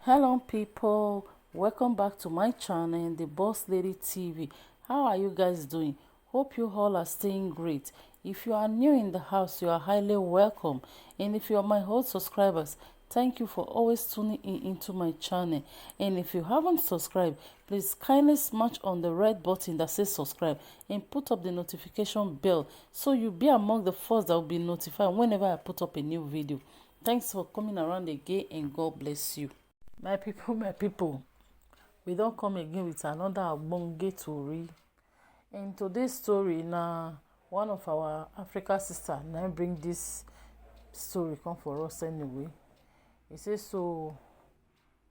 Hello people, welcome back to my channel, the Boss Lady TV. How are you guys doing? Hope you all are staying great. If you are new in the house, you are highly welcome, and if you are my old subscribers, thank you for always tuning in into my channel. And if you haven't subscribed, please kindly smash on the red button that says subscribe and put up the notification bell so you'll be among the first that will be notified whenever I put up a new video. Thanks for coming around again, and God bless you. My people, we don't come again with another ogbonge tori. And today's story na one of our Africa sister now bring this story come for us anyway. He says so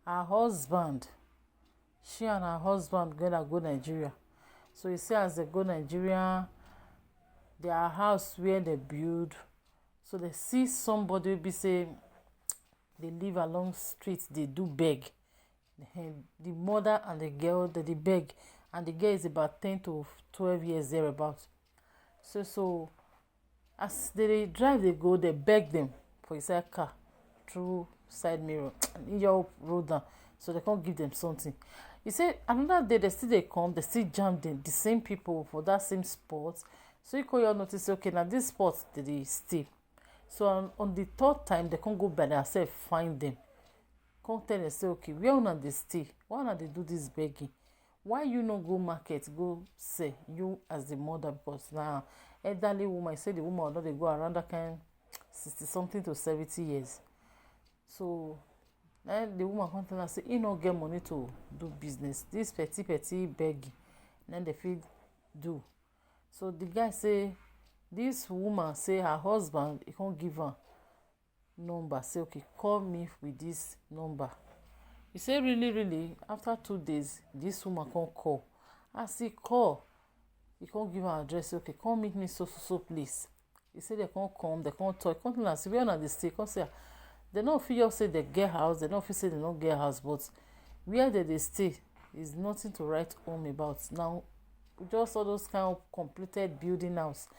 her husband, she and her husband gonna go Nigeria. So he say as they go Nigeria, their house where they build, so they see somebody be say they live along streets, they do beg. The mother and the girl they beg, and the girl is about 10 to 12 years thereabouts. So as they drive, they go, they beg them for inside car through side mirror and in your road down, so they can't give them something. He said another day they come, they still jam them, the same people for that same spot. So you call your notice, okay, now this spot they stay. So on the third time, they can't go by themselves, find them. Come tell them, say, okay, where una dey stay? Why una dey do this begging? Why you no go market, go say you as the mother? Because now elderly woman, say the woman no dey go around that kind 60 something to 70 years. So then the woman come tell her, say, he no get money to do business. This petty begging, then they fit do. So the guy say, this woman say her husband, he can't give her number, say, okay, call me with this number. He say, really, after 2 days, this woman can't call. As he call, he can't give her address, say, okay, come meet me so place. He say they can't come, they can't talk. Come tell us, say, where they stay? Come say, they don't feel say they get house, they don't feel say they don't get house, but where they stay is nothing to write home about. Now, just all those kind of completed building house.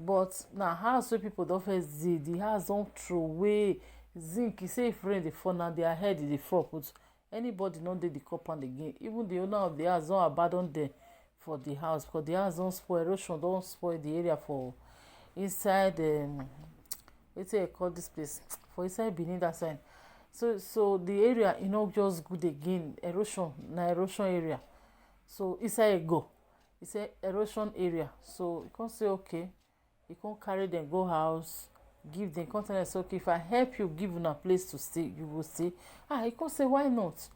But now house wey people don't first dey, the house don't throw away zinc. He say if rain dey fall, now their head dey fall. But anybody not dey the compound again. Even the owner of the house don't abandon them for the house, because the house don't spoil. Erosion don't spoil the area for inside. Wetin they call this place for inside Benin that side. So the area just good again. Erosion area. So inside go, it's a erosion area. So you can say okay. You can't carry them go house, give them containers. Okay, if I help you, give them a place to stay, you will stay. You can't say why not.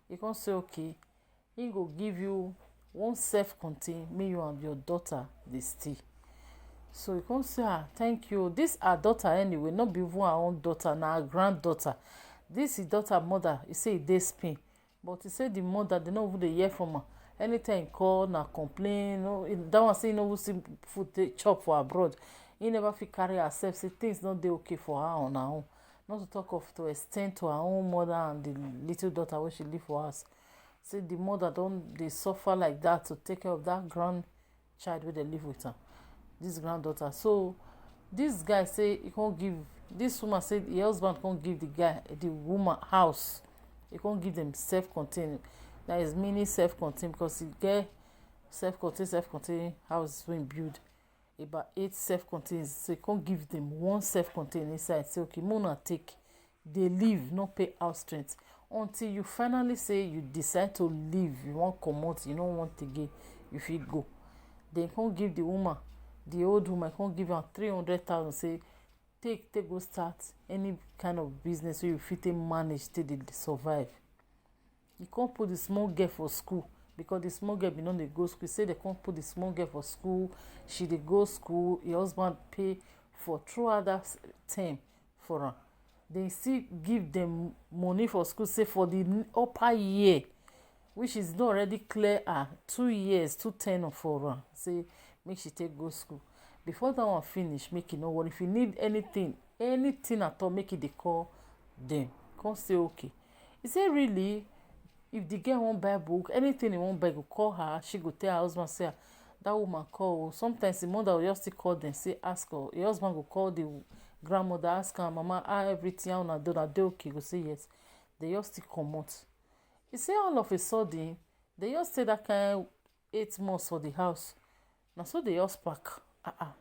You can't say okay, he go give you one self-contained, me you and your daughter they stay. So you can't say thank you, this our daughter anyway, not be even our own daughter, now our granddaughter. This is daughter mother, he say they Spain, but he said the mother they know who they hear from her. Anytime call na complain, no, that one say no see food chop for abroad. He never fit carry herself, say things not dey okay for her on her own. Not to talk of to extend to her own mother and the little daughter where she live for us. Say the mother don't they suffer like that to take care of that grandchild where they live with her, this granddaughter. So this guy say he can't give, this woman said the husband can't give the woman house. He can't give them self-contained. That is mini self-contained, because he get self-contained house when build about 8 self-contained. So you can't give them one self-contained inside. Say okay, Mona take, they leave, not pay house rent until you finally say you decide to leave. You want come out, you don't want to get, you feel go. They can't give the woman, the old woman can't give her 300,000. Say take go start any kind of business so you fit manage till they survive. You can't put the small girl for school, because the small girl be not dey go school. Say they can't put the small girl for school, she dey go school, your husband pay for throughout that term for her. They still give them money for school, say for the upper year, which is not already clear 2 years, 2 tenure for her. Say make she take go school. Before that one finish, make it no worry. If you need anything at all, make it they call them. Can't say okay. He say really, if the girl won't buy book, anything he won't buy, go call her. She go tell her husband, say that woman call. Sometimes the mother will just call them, say ask her. Your husband go call the grandmother, ask her, mama, how everything how una do, na dey okay? Go say yes. they just still comot. You say all of a sudden they just stay that kind 8 months for the house. Na so they just pack.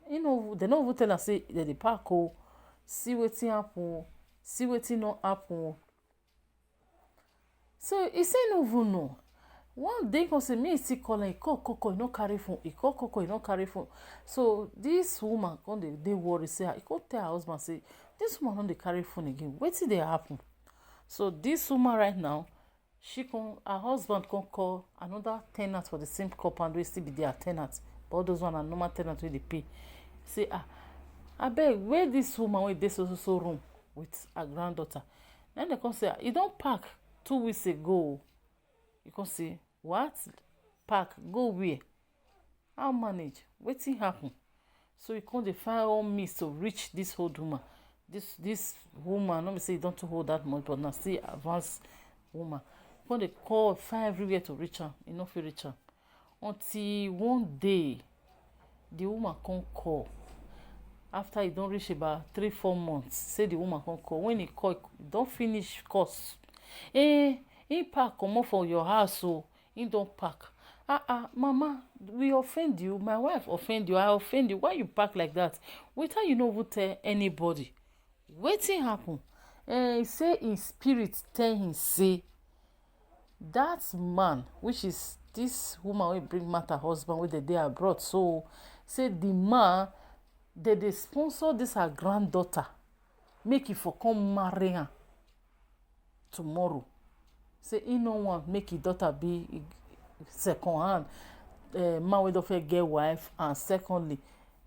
You know, they no even tell us say they dey pack o. See wetin happen o. See wetin no happen o. So he say no even know. One day come say me still call am, he call Koko, he no carry phone. He call Koko, he no carry phone. So this woman come dey worry say he come tell her husband say this woman no dey carry phone again. Wetin dey happen? So this woman right now, her husband come call another ten ant for the same compound wey still be their ten ant, but all those one na normal ten ant wey dey pay. Say abeg, where this woman wey dey so room with her granddaughter? Then they come say e don pack 2 weeks ago. You come say what? Pack go where? How manage? Wetin happen? So you come dey find all means to reach this old woman. This woman, no be say e don too hold that much, but na still advanced woman. Come dey call, find everywhere to reach am. E no fit reach am until one day the woman come call. After e don reach about 3-4 months, say the woman come call. When e call, e don finish course. He pack comot for your house o. He don pack. Mama, we offend you. My wife offend you. I offend you. Why you pack like that? Without you no even tell anybody. Wetin happen? He say in spirit tell him say that man, which is this woman wey bring matter husband wey dey abroad, so say the man dey sponsor this her granddaughter make e for come marry am tomorrow. Say he no want make his daughter be second hand man wey don fit get wife, and secondly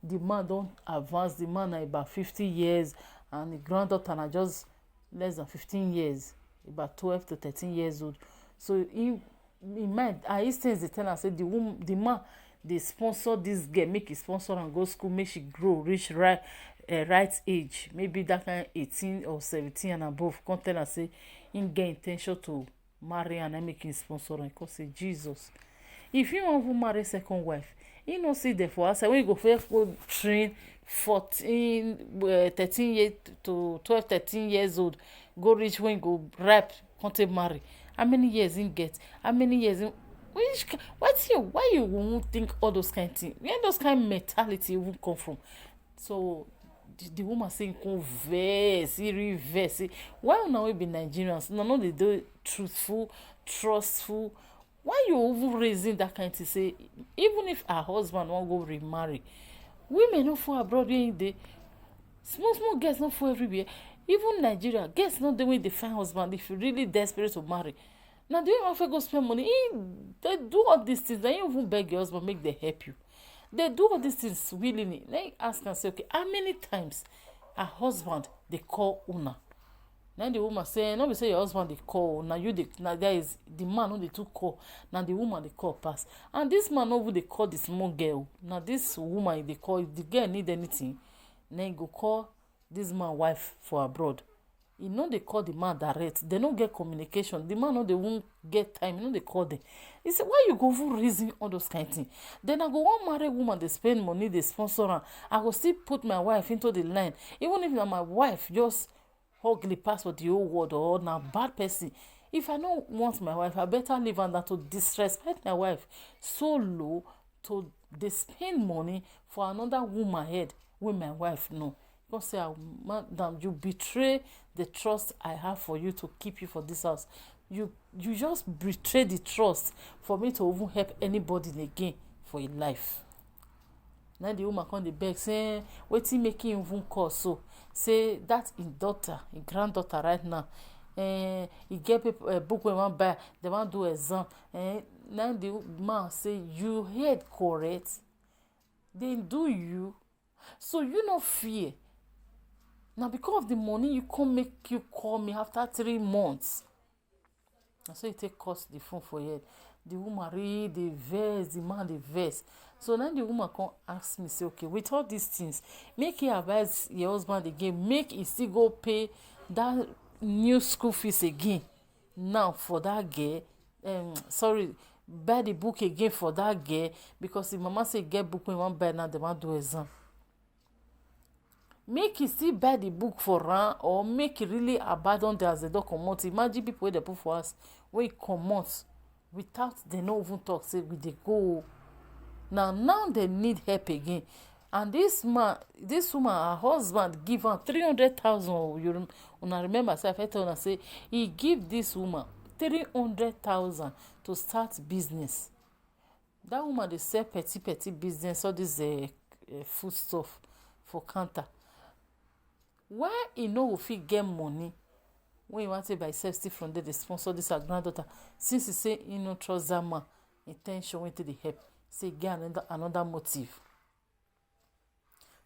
the man don advance. The man na about 50 years and the granddaughter na just less than 15 years, about 12 to 13 years old. So in mind, her instincts dey tell am say the man dey sponsor this girl, make he sponsor am go school, make she grow reach right age, maybe that kind 18 or 17 and above. Come tell am say him get in ten tion to marry am and make him sponsor am. Come say Jesus, if he wan even marry second wife, he no sit there for outside when he go first go train 13 years to 12 13 years old, go reach when he go ripe, come take marry. How many years him get? How many years him? Why you won't think all those kind of things? Where those kind of mentality even come from? So the woman say come vex, he reverse. Say, why una we be Nigerians? No, they do truthful, trustful. Why you even raising that kind of thing? Say even if her husband won't go remarry, women no for abroad where they small girls not for everywhere. Even Nigeria, girls not the way they find husband if you really desperate to marry. Now do you want to go spend money? They do all these things. They even beg your husband make they help you. They do all these things willingly. Then ask and say, okay, how many times a husband they call una? Then the woman say, no, we say your husband they call. Now you now there is the man who they took call. Now the woman they call pass. And this man over they call this small girl. Now this woman they call, if the girl need anything, then go call this man wife for abroad. You know they call the man direct. They don't get communication. The man know they won't get time. You know they call them. He said, why you go for reason all those kind of things? Then I go one married woman, they spend money, they sponsor her. I go still put my wife into the line. Even if my wife just ugly pass for the whole world or na bad person. If I don't want my wife, I better leave her than to disrespect my wife so low to they spend money for another woman head when my wife know. Because say, madam, you betray the trust I have for you to keep you for this house. You just betray the trust for me to even help anybody again for your life. Now the woman come the beg say, wetin make him even call so? Say that his daughter, his granddaughter right now, he get paper, book we want buy, they want do exam. Now the man say, you heard correct? They do you, so you no fear. Now because of the money you come make you call me after 3 months. And so you take cost the phone for head. The woman read the verse, the man the verse. So then the woman come ask me, say, okay, with all these things, make you advise your husband again, make he still go pay that new school fees again. Now for that girl, buy the book again for that girl, because the mama say get book when you want buy now, they want do exam. make e still buy the book for am or make e really abandon there as dem don comot. Imagine people wey dem put for house wey e comot without dem no even talk say we dey go o. Now dem need help again, and this woman, her husband give am 300,000. Una remember say I first tell una say he give this woman 300,000 to start business. That woman dey sell petty business, all this food stuff for counter. Why e no go fit get money when e wan take by himself still from there dey sponsor this her granddaughter, since e say e no trust that man in ten tion wey take dey help, say e get another motive.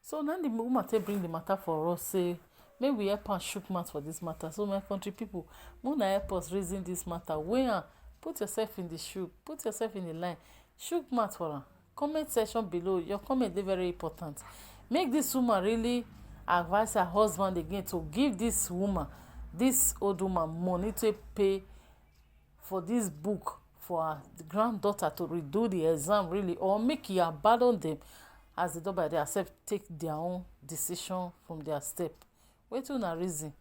So now the woman take bring the matter for us, say make we help am chook mouth for this matter. So my country people, una help us reason this matter. Weigh am, put yourself in the shoe, put yourself in the line, chook mouth for am. Comment section below, your comment dey very important. Make this woman really advise her husband again to give this woman, this old woman, money to pay for this book for her granddaughter to redo the exam really, or make e abandon them as the don by themselves take their own decision from their step. Wetin una reason?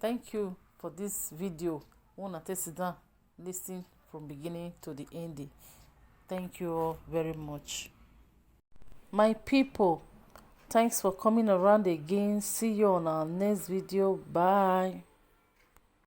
Thank you for this video. Una take sit down lis ten from beginning to the ending. Thank you all very much. My people, thanks for coming around again. See you on our next video. Bye.